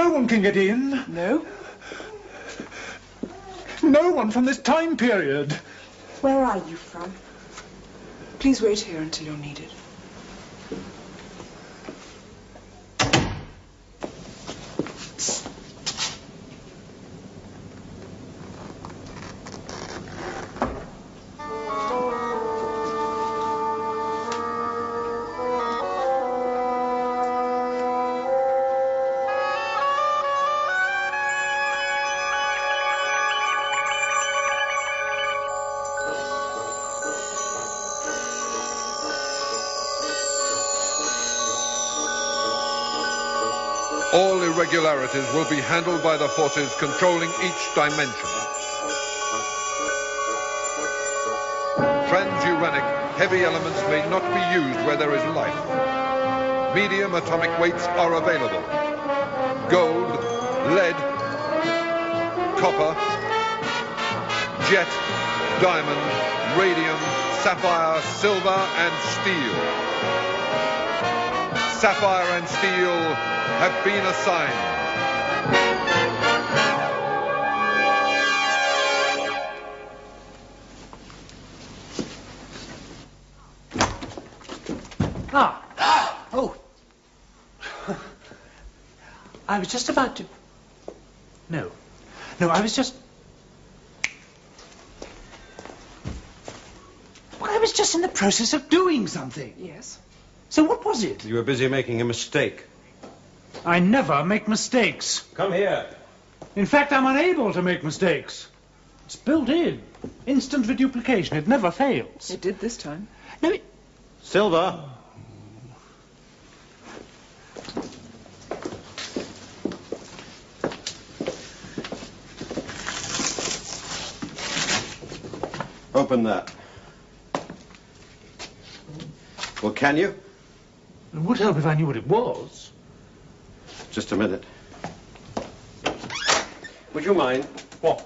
No one can get in. No? No one from this time period. Where are you from? Please wait here until you're needed. All irregularities will be handled by the forces controlling each dimension. Transuranic heavy elements may not be used where there is life. Medium atomic weights are available. Gold, lead, copper, jet, diamond, radium, sapphire, silver, and steel. Sapphire and Steel have been assigned. Oh. I was just about to... No, I was just... Well, I was just in the process of doing something. Yes? So what was it? You were busy making a mistake. I never make mistakes. Come here. In fact, I'm unable to make mistakes. It's built in. Instant reduplication. It never fails. It did this time. No, Silver. Open that. Well, can you? It would help if I knew what it was. Just a minute. Would you mind? What?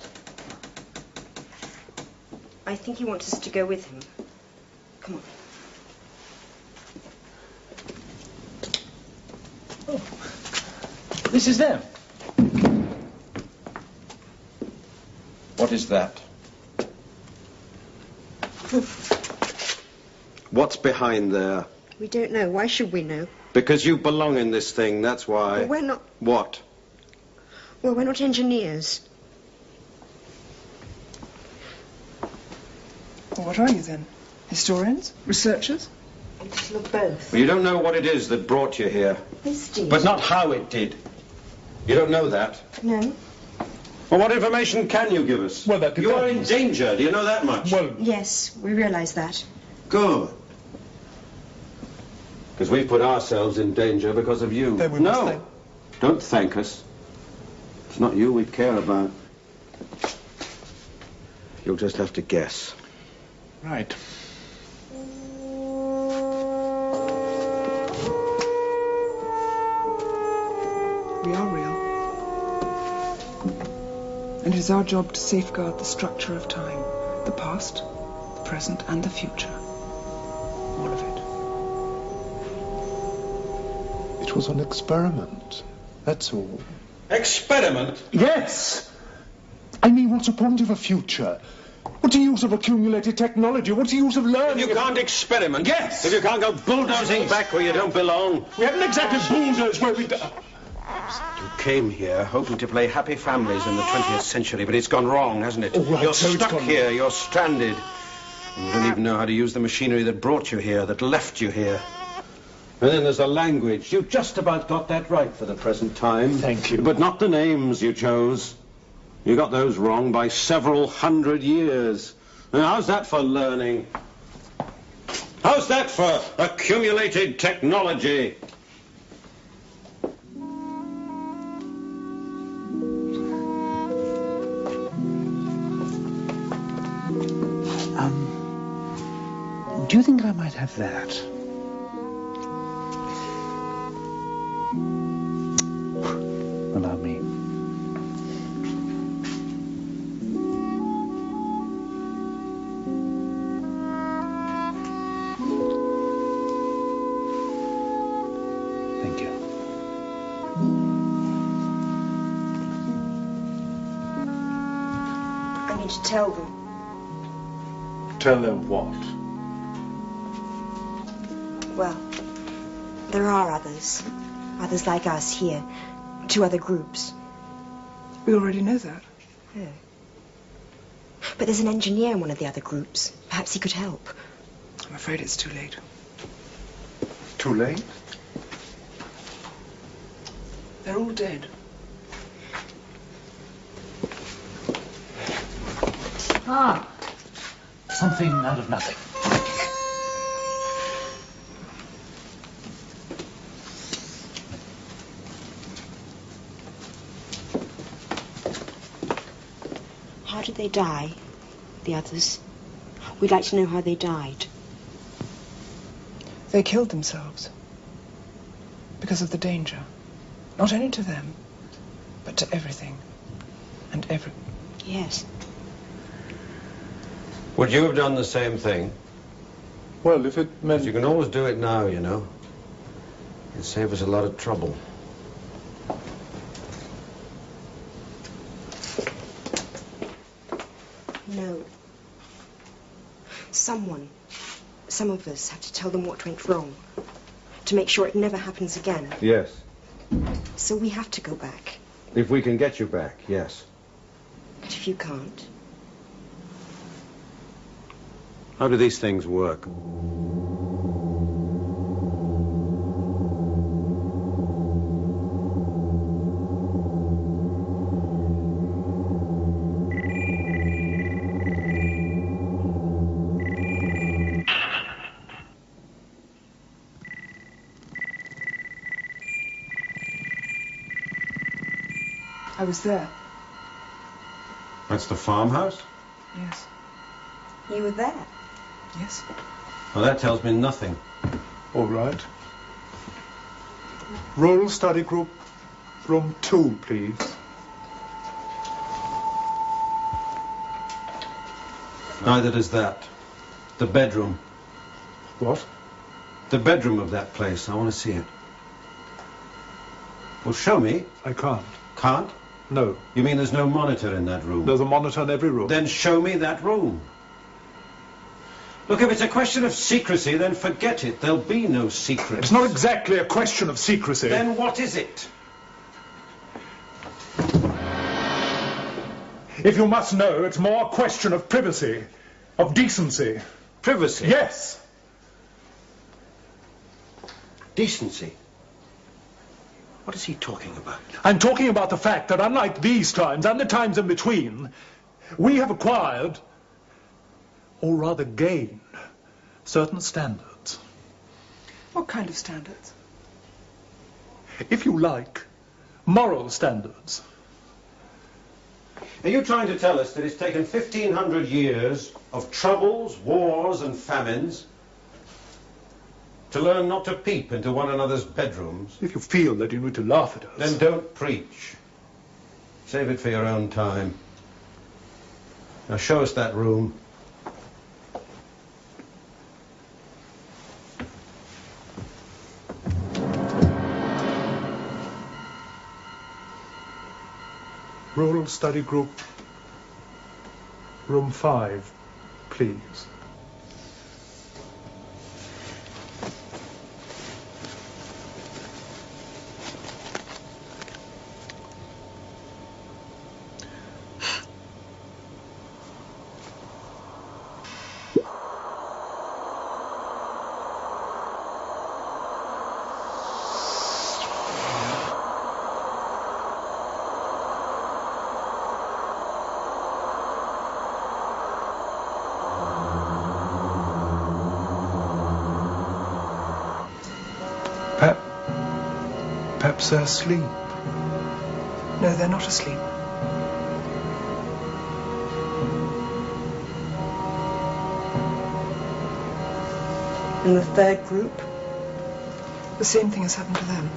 I think he wants us to go with him. Come on. Oh. This is them. What is that? What's behind there? We don't know. Why should we know? Because you belong in this thing, that's why. Well, we're not... What? Well, we're not engineers. Well, what are you then? Historians? Researchers? A little of both. Well, you don't know what it is that brought you here. This did. But not how it did. You don't know that. No. Well, what information can you give us? Well, that You are in depends. danger. Do you know that much? Well, Yes, we realise that. Good. Because we've put ourselves in danger because of you. Then we must no. thank- Don't thank us. It's not you we care about. You'll just have to guess. right. We are real. And it is our job to safeguard the structure of time. The past, the present, and the future. All of it. It was an experiment. That's all. Experiment? Yes! I mean, what's the point of a future? What's the use of accumulated technology? What's the use of learning? If you can't experiment. Yes! If you can't go bulldozing back where you don't belong. We haven't exactly bulldozed where we... You came here hoping to play happy families in the 20th century, but it's gone wrong, hasn't it? Oh, right, You're so it's stuck gone here, wrong. you're stranded. And you don't even know how to use the machinery that brought you here, that left you here. And then there's the language. You just about got that right for the present time. Thank you. But not the names you chose. You got those wrong by several hundred years. And how's that for learning? How's that for accumulated technology? Do you think I might have that? Allow me. Thank you. to tell them. Tell them what? Well, there are others. Others like us here. 2 other groups. We already know that. Oh. But there's an engineer in one of the other groups. Perhaps he could help. I'm afraid it's too late. Too late? They're all dead. Ah, something out of nothing. How did they die, the others? We'd like to know how they died. They killed themselves. Because of the danger. Not only to them, but to everything. And every... Yes. Would you have done the same thing? Well, if it meant... You can always do it now, you know. It'd save us a lot of trouble. No. Some of us have to tell them what went wrong. To make sure it never happens again. Yes. So we have to go back. If we can get you back, yes. But if you can't? How do these things work? I was there. That's the farmhouse? Yes. You were there? Yes. Well, that tells me nothing. All right. Rural Study Group, room 2, please. Neither does that. The bedroom. What? The bedroom of that place. I want to see it. Well, show me. I can't. Can't? No. You mean there's no monitor in that room? There's a monitor in every room. Then show me that room. Look, if it's a question of secrecy, then forget it. There'll be no secret. It's not exactly a question of secrecy. Then what is it? If you must know, it's more a question of privacy, of decency. Privacy? Yes. Decency? What is he talking about? I'm talking about the fact that unlike these times and the times in between, we have acquired, or rather gained, certain standards. What kind of standards? If you like, moral standards. Are you trying to tell us that it's taken 1,500 years of troubles, wars and famines to learn not to peep into one another's bedrooms? If you feel that you need to laugh at us... Then don't preach. Save it for your own time. Now show us that room. Rural Study Group, room 5, please. Perhaps they're asleep. No, they're not asleep. And the third group? The same thing has happened to them.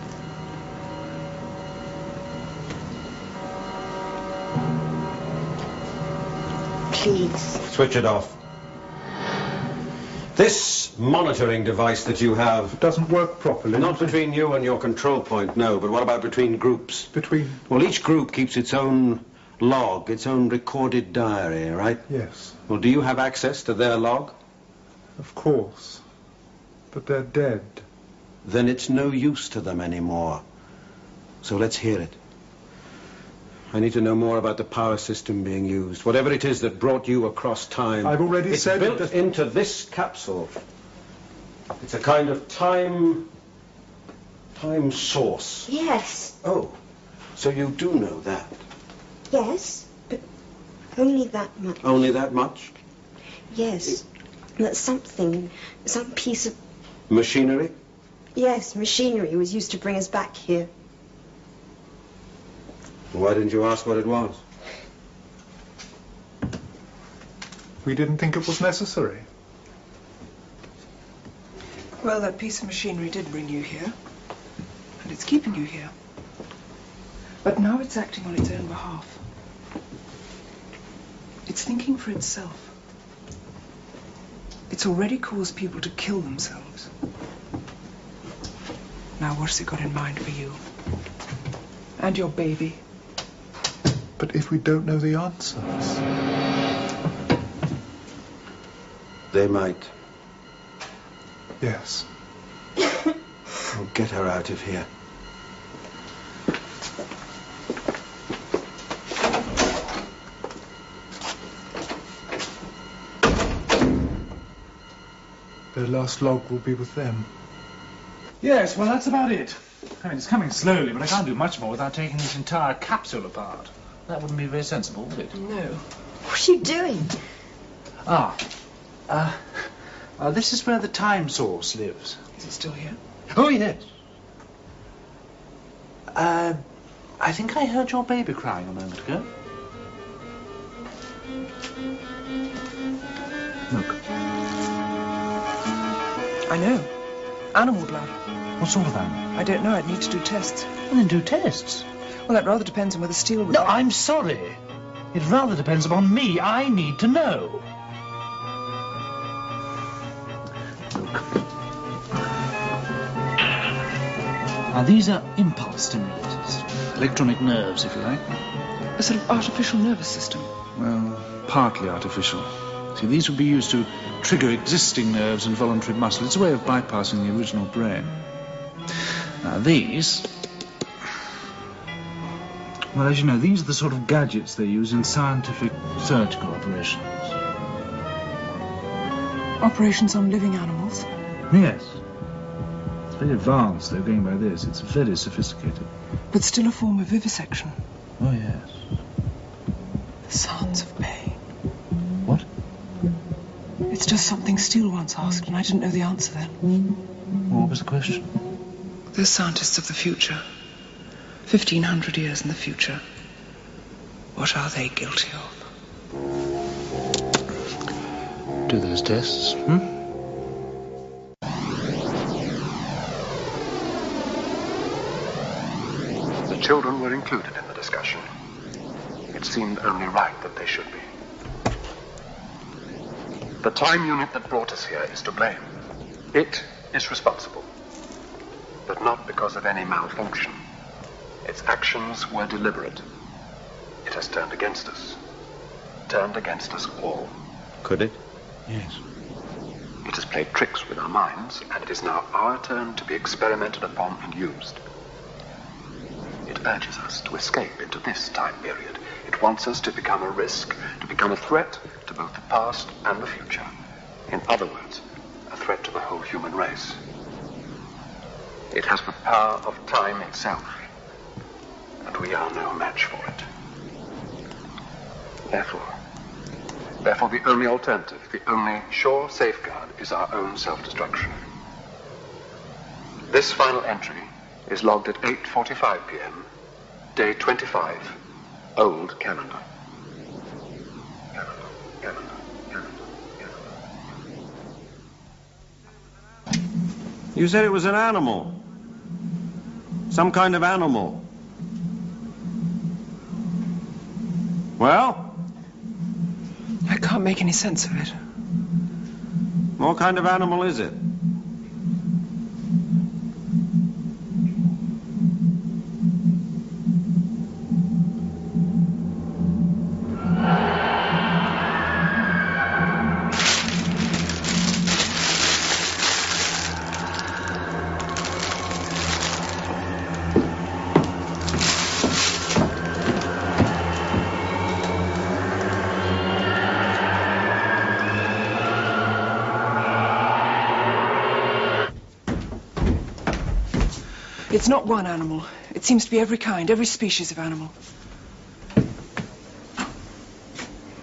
Please. Switch it off. This monitoring device that you have... It doesn't work properly. Not between you and your control point, no. But what about between groups? Between... Well, each group keeps its own log, its own recorded diary, right? Yes, Well, do you have access to their log? of course. But they're dead. Then it's no use to them anymore. So let's hear it. I need to know more about the power system being used. Whatever it is that brought you across time. I've already said it's built into this capsule. It's a kind of time source. Yes. Oh, so you do know that? Yes, but only that much. Only that much? Yes. That something, some piece of... Machinery? Yes, machinery was used to bring us back here. Why didn't you ask what it was? We didn't think it was necessary. Well, that piece of machinery did bring you here. And it's keeping you here. But now it's acting on its own behalf. It's thinking for itself. It's already caused people to kill themselves. Now what's it got in mind for you? And your baby? But if we don't know the answers... They might. Yes. Oh, get her out of here. Their last log will be with them. Yes, well, that's about it. I mean, it's coming slowly, but I can't do much more without taking this entire capsule apart. That wouldn't be very sensible, would it? No. What are you doing? This is where the time source lives. Is it still here? Oh, yes. I think I heard your baby crying a moment ago. Look. I know. Animal blood. What sort of animal? I don't know. I'd need to do tests. Well, then do tests. Well, that rather depends on whether steel would... No, I'm sorry. It rather depends upon me. I need to know. Look. Now, these are impulse stimulators. Electronic nerves, if you like. A sort of artificial nervous system. Well, partly artificial. See, these would be used to trigger existing nerves and voluntary muscle. It's a way of bypassing the original brain. Now, these... Well, as you know, these are the sort of gadgets they use in scientific surgical operations. Operations on living animals? Yes. It's very advanced, though, going by this. It's very sophisticated. But still a form of vivisection. Oh, yes. The sounds of pain. What? It's just something Steele once asked, and I didn't know the answer then. What was the question? Those scientists of the future, 1,500 years in the future, what are they guilty of? Do those tests, The children were included in the discussion. It seemed only right that they should be. The time unit that brought us here is to blame. It is responsible. But not because of any malfunction. Its actions were deliberate. It has turned against us. Turned against us all. Could it? Yes. It has played tricks with our minds, and it is now our turn to be experimented upon and used. It urges us to escape into this time period. It wants us to become a risk, to become a threat to both the past and the future. In other words, a threat to the whole human race. It has the power of time itself, and we are no match for it. Therefore, the only alternative, the only sure safeguard is our own self-destruction. This final entry is logged at 8:45 p.m., day 25, old calendar. Calendar. You said it was an animal. Some kind of animal. Well? I can't make any sense of it. What kind of animal is it? It's not one animal. It seems to be every kind, every species of animal.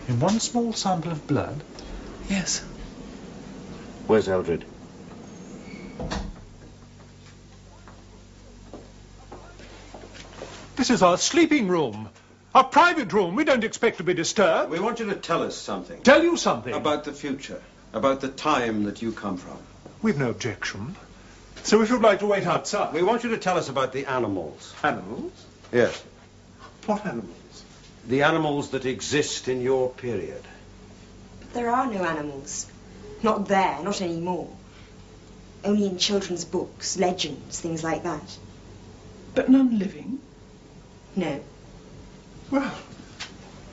In one small sample of blood? Yes. Where's Eldred? This is our sleeping room. Our private room. We don't expect to be disturbed. We want you to tell us something. Tell you something? About the future. About the time that you come from. We've no objection. So if you'd like to wait outside. We want you to tell us about the animals. Animals? Yes. What animals? The animals that exist in your period. But there are no animals. Not there, not anymore. Only in children's books, legends, things like that. But none living? No. Well,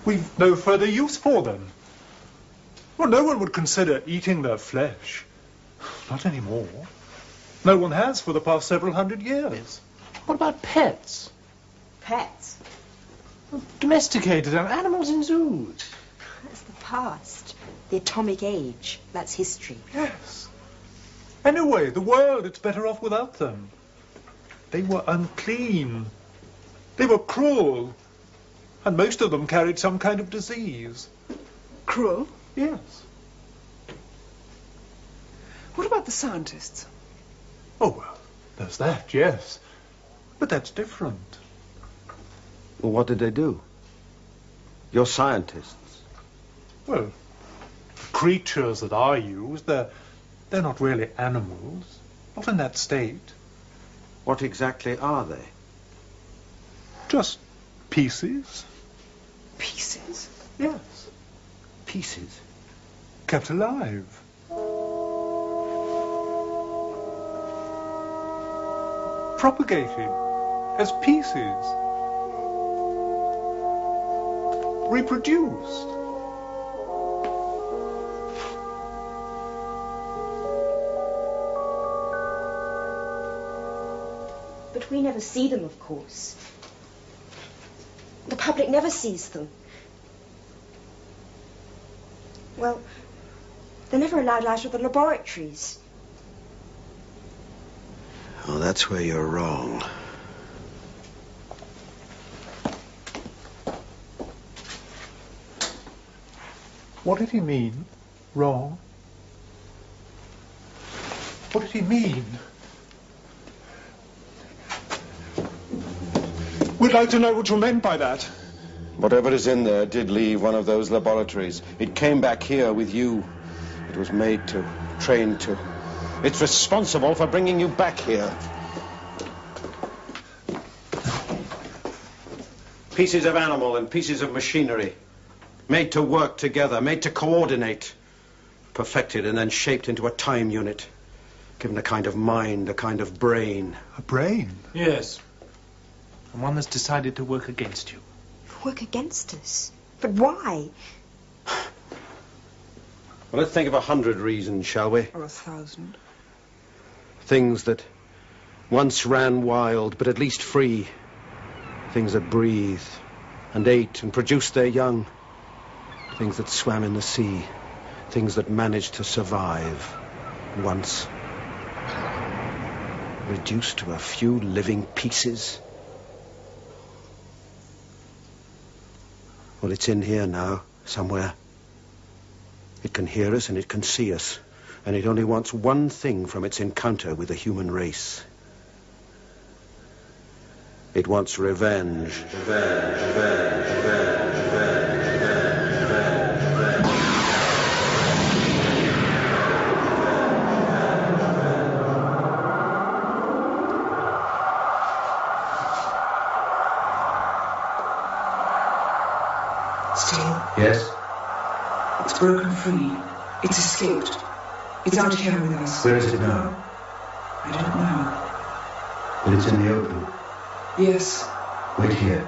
we've no further use for them. Well, no one would consider eating their flesh. Not anymore. No one has for the past several hundred years. What about pets? Pets? Domesticated animals in zoos. That's the past. The atomic age. That's history. Yes. Anyway, the world, it's better off without them. They were unclean. They were cruel. And most of them carried some kind of disease. Cruel? Yes. What about the scientists? Oh, well, there's that, yes. But that's different. Well, what did they do? You're scientists. Well, the creatures that are used, they're not really animals. Not in that state. What exactly are they? Just pieces. Pieces? Yes. Pieces? Kept alive. Propagated as pieces. Reproduced. But we never see them, of course. The public never sees them. Well, they're never allowed out of the laboratories. Oh, that's where you're wrong. What did he mean? Wrong? What did he mean? We'd like to know what you meant by that. Whatever is in there did leave one of those laboratories. It came back here with you. It was made to, trained to. It's responsible for bringing you back here. Pieces of animal and pieces of machinery. Made to work together, made to coordinate. Perfected and then shaped into a time unit. Given a kind of mind, a kind of brain. A brain? Yes. And one that's decided to work against you. Work against us? But why? Well, let's think of 100 reasons, shall we? Or 1,000. Things that once ran wild, but at least free. Things that breathed and ate and produced their young. Things that swam in the sea. Things that managed to survive. Once. Reduced to a few living pieces. Well, it's in here now, somewhere. It can hear us and it can see us. And it only wants one thing from its encounter with the human race. It wants revenge. Revenge, revenge, revenge, revenge, revenge, revenge. Steel. Yes? It's broken free. It's escaped. It's out here with us. Where is it now? I don't know. But it's in the open. Yes. Wait here.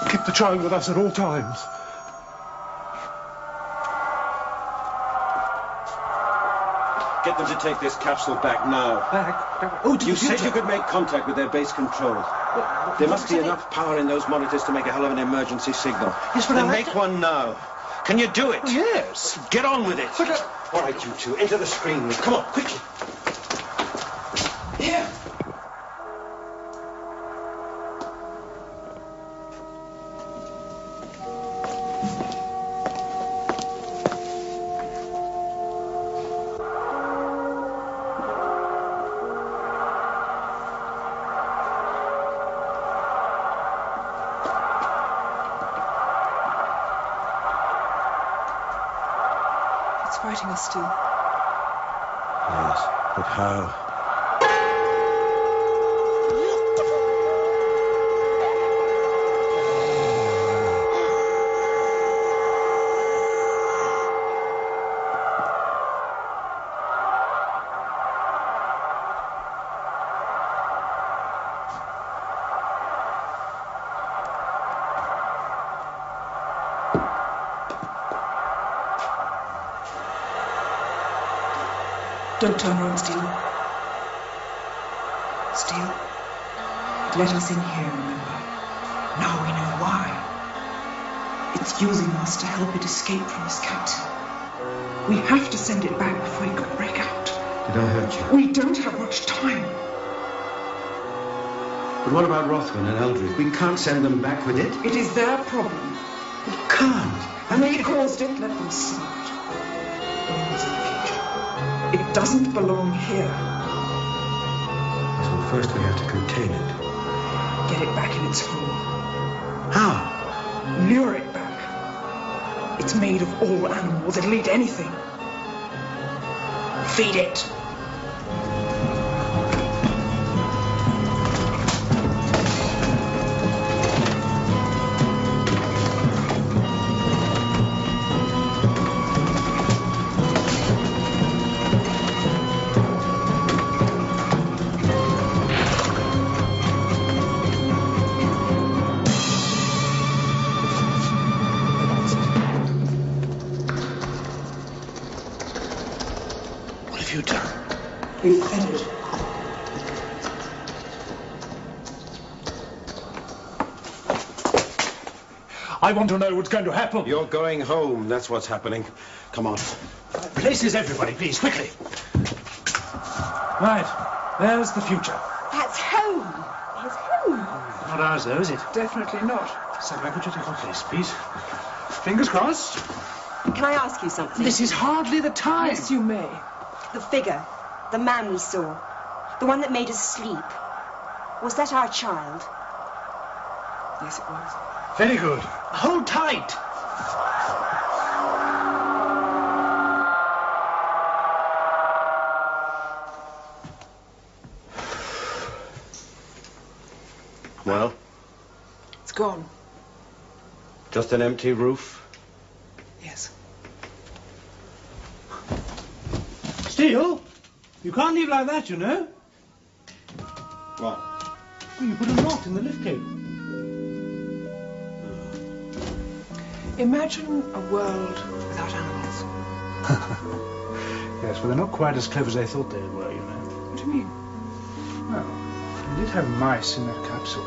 Keep the child with us at all times. Get them to take this capsule back now. Back? Oh, You said you could make contact with their base control. There must be enough power in those monitors to make a hell of an emergency signal. Yes, but then I'll make have to... one now. Can you do it? Yes. Get on with it. But, All right, you two, into the screen room. Come on, quickly. Here. It's fighting us still. Yes, but how? Don't turn around, Steel. Steel, it let us in here, remember? Now we know why. It's using us to help it escape from its captain. We have to send it back before it can break out. Did I hurt you? We don't have much time. But what about Rothman and Eldridge? We can't send them back with it. It is their problem. We can't. And they caused it, let them solve it. Belongs in the future. It doesn't belong here. So first we have to contain it. Get it back in its home. How? Lure it back. It's made of all animals. It'll eat anything. Feed it. We've fed it. I want to know what's going to happen. You're going home. That's what's happening. Come on. Places, everybody, please, quickly. Right. There's the future. That's home. It's home. Not ours, though, is it? Definitely not. Sapphire, could you take our place, please? Fingers crossed. Can I ask you something? This is hardly the time. Yes, you may. The figure, the man we saw, the one that made us sleep, was that our child? Yes, it was. Very good. Hold tight. Well, It's gone. just an empty roof. Yes. Steel, you can't leave like that, you know. What? Well, you put a knot in the lift cable. Imagine a world without animals. Yes, but they're not quite as clever as I thought they were, you know. What do you mean? Well, we did have mice in that capsule.